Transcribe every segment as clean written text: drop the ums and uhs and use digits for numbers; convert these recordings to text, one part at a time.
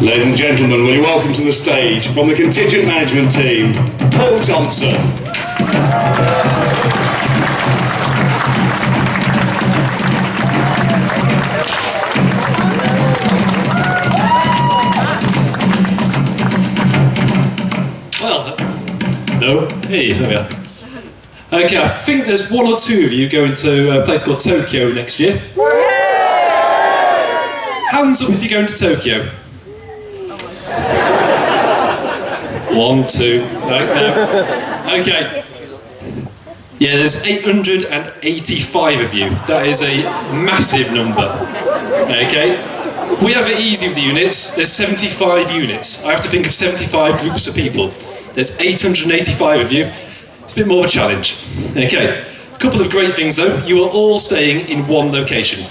Ladies and gentlemen, will you welcome to the stage, from the contingent management team, Paul Johnson. Well, no. Hey, there we are. Okay, I think there's one or two of you going to a place called Tokyo next year. Hands up if you're going to Tokyo. 1, 2, right, no. Okay. Yeah, there's 885 of you. That is a massive number. Okay. We have it easy with the units. There's 75 units. I have to think of 75 groups of people. There's 885 of you. It's a bit more of a challenge. Okay. A couple of great things though. You are all staying in one location.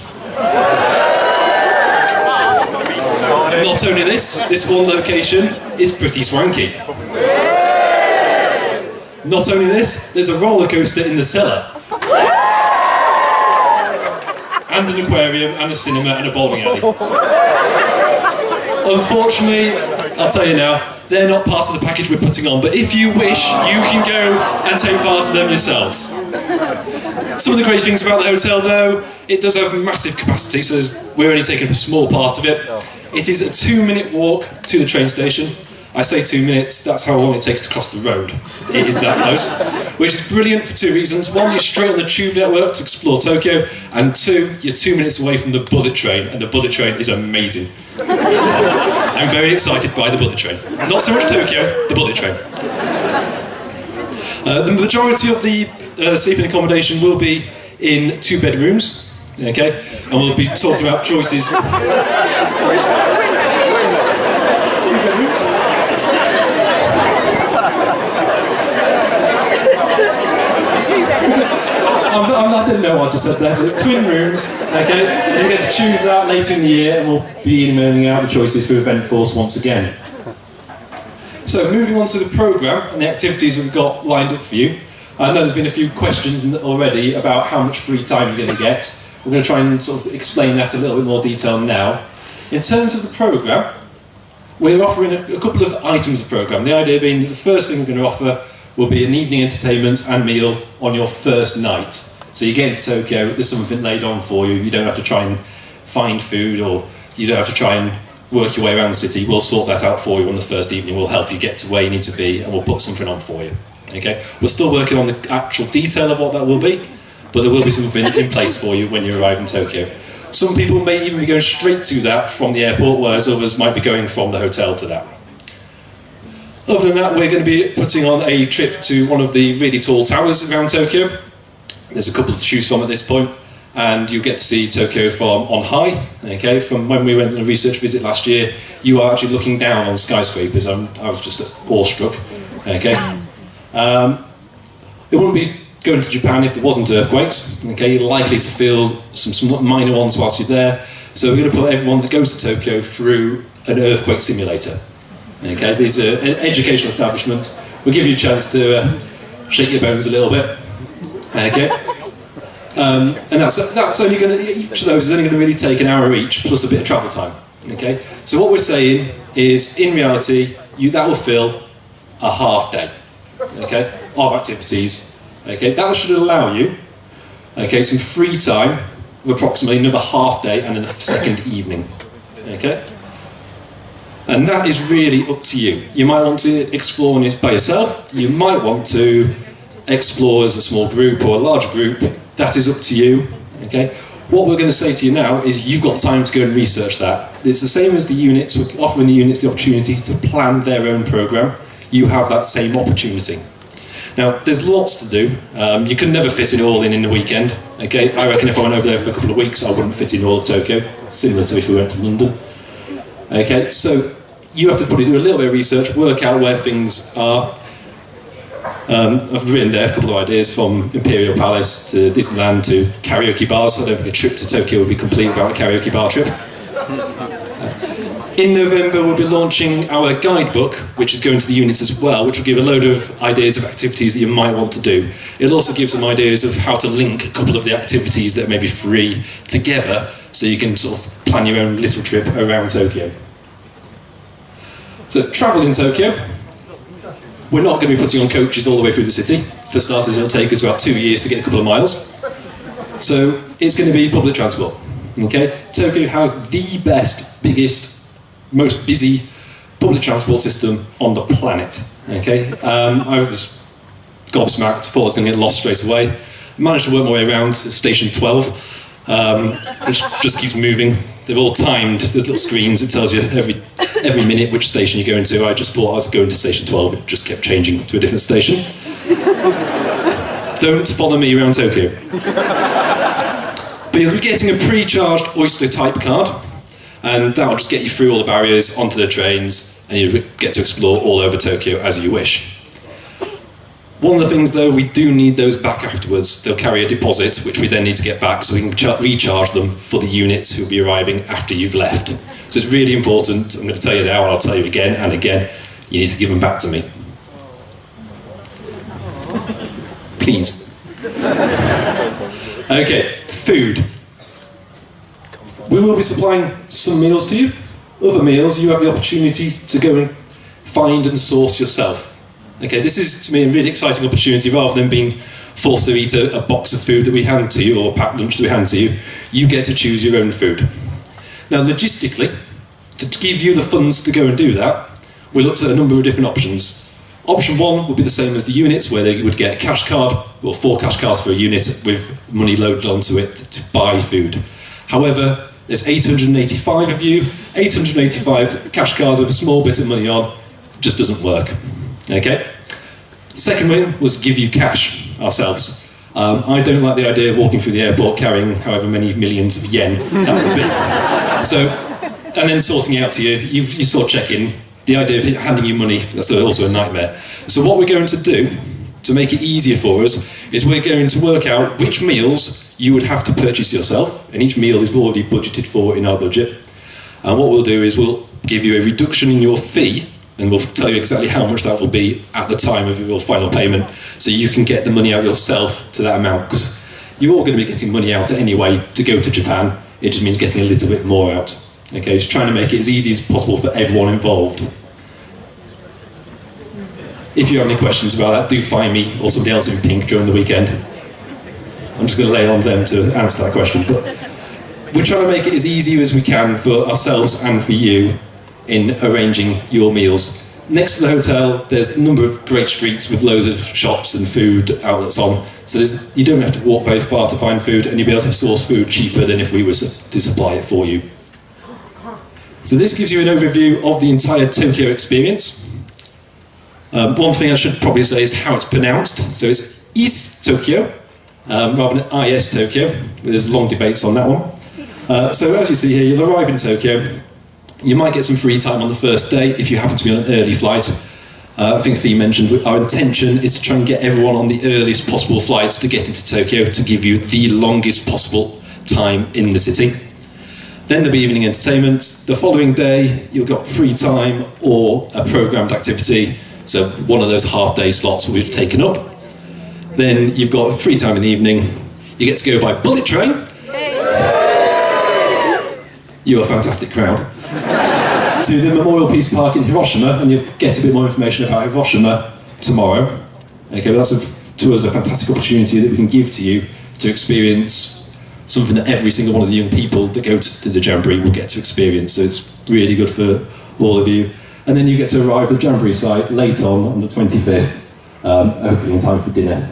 Not only this one location is pretty swanky. Not only this, there's a roller coaster in the cellar. And an aquarium, and a cinema, and a bowling alley. Unfortunately, I'll tell you now, they're not part of the package we're putting on, but if you wish, you can go and take part of them yourselves. Some of the great things about the hotel though, it does have massive capacity, so we're only taking a small part of it. It is a 2-minute walk to the train station. I say 2 minutes, that's how long it takes to cross the road. It is that close. Which is brilliant for two reasons. One, you're straight on the tube network to explore Tokyo, and two, you're 2 minutes away from the bullet train, and the bullet train is amazing. I'm very excited by the bullet train. Not so much Tokyo, the bullet train. The majority of the sleeping accommodation will be in 2 bedrooms, okay? And we'll be talking about choices. I didn't know what I just said there. Twin rooms, okay? And you get to choose that later in the year, and we'll be emailing out the choices for Event Force once again. So, moving on to the programme and the activities we've got lined up for you. I know there's been a few questions already about how much free time you're going to get. We're going to try and sort of explain that in a little bit more detail now. In terms of the programme, we're offering a couple of items of programme. The idea being that the first thing we're going to offer will be an evening entertainment and meal on your first night. So you get into Tokyo, there's something laid on for you. You don't have to try and find food, or you don't have to try and work your way around the city. We'll sort that out for you on the first evening. We'll help you get to where you need to be, and we'll put something on for you. Okay? We're still working on the actual detail of what that will be, but there will be something in place for you when you arrive in Tokyo. Some people may even be going straight to that from the airport, whereas others might be going from the hotel to that. Other than that, we're going to be putting on a trip to one of the really tall towers around Tokyo. There's a couple to choose from at this point, and you'll get to see Tokyo from on high. Okay, from when we went on a research visit last year, you are actually looking down on skyscrapers. I was just awestruck. Okay, it wouldn't be going to Japan if there wasn't earthquakes. Okay, you're likely to feel some minor ones whilst you're there. So we're going to put everyone that goes to Tokyo through an earthquake simulator. Okay, these are an educational establishment. We'll give you a chance to shake your bones a little bit. Okay, and that's only going to, each of those is only going to really take an hour each, plus a bit of travel time. Okay, so what we're saying is, in reality, that will fill a half day. Okay, of activities. Okay, that should allow you, okay, some free time of approximately another half day and then the second evening. Okay. And that is really up to you. You might want to explore it by yourself. You might want to explore as a small group or a large group. That is up to you. Okay. What we're going to say to you now is you've got time to go and research that. It's the same as the units. We're offering the units the opportunity to plan their own programme. You have that same opportunity. Now, there's lots to do. You can never fit it all in the weekend. Okay. I reckon if I went over there for a couple of weeks, I wouldn't fit in all of Tokyo. Similar to if we went to London. Okay, so you have to probably do a little bit of research, work out where things are. I've written there a couple of ideas, from Imperial Palace to Disneyland to karaoke bars. So I don't think a trip to Tokyo would be complete without a karaoke bar trip. In November, we'll be launching our guidebook, which is going to the units as well, which will give a load of ideas of activities that you might want to do. It'll also give some ideas of how to link a couple of the activities that may be free together, so you can sort of plan your own little trip around Tokyo. So travel in Tokyo, we're not going to be putting on coaches all the way through the city. For starters, it'll take us about 2 years to get a couple of miles. So it's going to be public transport. Okay? Tokyo has the best, biggest, most busy public transport system on the planet. Okay? I was gobsmacked, thought I was going to get lost straight away. Managed to work my way around station 12, which just keeps moving. They're all timed. There's little screens. It tells you every minute which station you're going to. I just thought I was going to station 12. It just kept changing to a different station. Don't follow me around Tokyo. But you'll be getting a pre-charged Oyster type card, and that'll just get you through all the barriers onto the trains, and you get to explore all over Tokyo as you wish. One of the things, though, we do need those back afterwards. They'll carry a deposit, which we then need to get back, so we can recharge them for the units who'll be arriving after you've left. So it's really important. I'm going to tell you now, and I'll tell you again and again, you need to give them back to me. Please. Okay, food. We will be supplying some meals to you. Other meals you have the opportunity to go and find and source yourself. Okay, this is to me a really exciting opportunity. Rather than being forced to eat a box of food that we hand to you or a packed lunch that we hand to you, you get to choose your own food. Now logistically, to give you the funds to go and do that, we looked at a number of different options. Option 1 would be the same as the units, where they would get a cash card, or 4 cash cards for a unit with money loaded onto it to buy food. However, there's 885 of you, 885 cash cards with a small bit of money on, just doesn't work. Okay? Second one was give you cash ourselves. I don't like the idea of walking through the airport carrying however many millions of yen that would be. So, and then sorting it out to you, you sort of check in. The idea of handing you money, that's also a nightmare. So what we're going to do, to make it easier for us, is we're going to work out which meals you would have to purchase yourself, and each meal is already budgeted for in our budget. And what we'll do is we'll give you a reduction in your fee, and we'll tell you exactly how much that will be at the time of your final payment, so you can get the money out yourself to that amount, because you're all going to be getting money out anyway to go to Japan. It just means getting a little bit more out. Okay, just trying to make it as easy as possible for everyone involved. If you have any questions about that, do find me or somebody else in pink during the weekend. I'm just going to lay on them to answer that question. But we're trying to make it as easy as we can for ourselves and for you in arranging your meals. Next to the hotel, there's a number of great streets with loads of shops and food outlets on. So you don't have to walk very far to find food, and you'll be able to source food cheaper than if we were to supply it for you. So this gives you an overview of the entire Tokyo experience. One thing I should probably say is how it's pronounced. So it's ISTokyo, rather than ISTokyo. There's long debates on that one. So as you see here, you'll arrive in Tokyo. You might get some free time on the first day if you happen to be on an early flight. I think Fee mentioned our intention is to try and get everyone on the earliest possible flights to get into Tokyo to give you the longest possible time in the city. Then there'll be evening entertainment. The following day, you've got free time or a programmed activity. So one of those half-day slots we've taken up. Then you've got free time in the evening. You get to go by bullet train. You're a fantastic crowd. To the Memorial Peace Park in Hiroshima, and you'll get a bit more information about Hiroshima tomorrow. Okay, but that's to us a fantastic opportunity that we can give to you to experience something that every single one of the young people that go to the Jamboree will get to experience. So it's really good for all of you. And then you get to arrive at the Jamboree site late on the 25th, hopefully in time for dinner.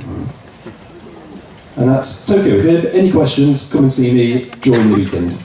And that's Tokyo. If you have any questions, come and see me during the weekend.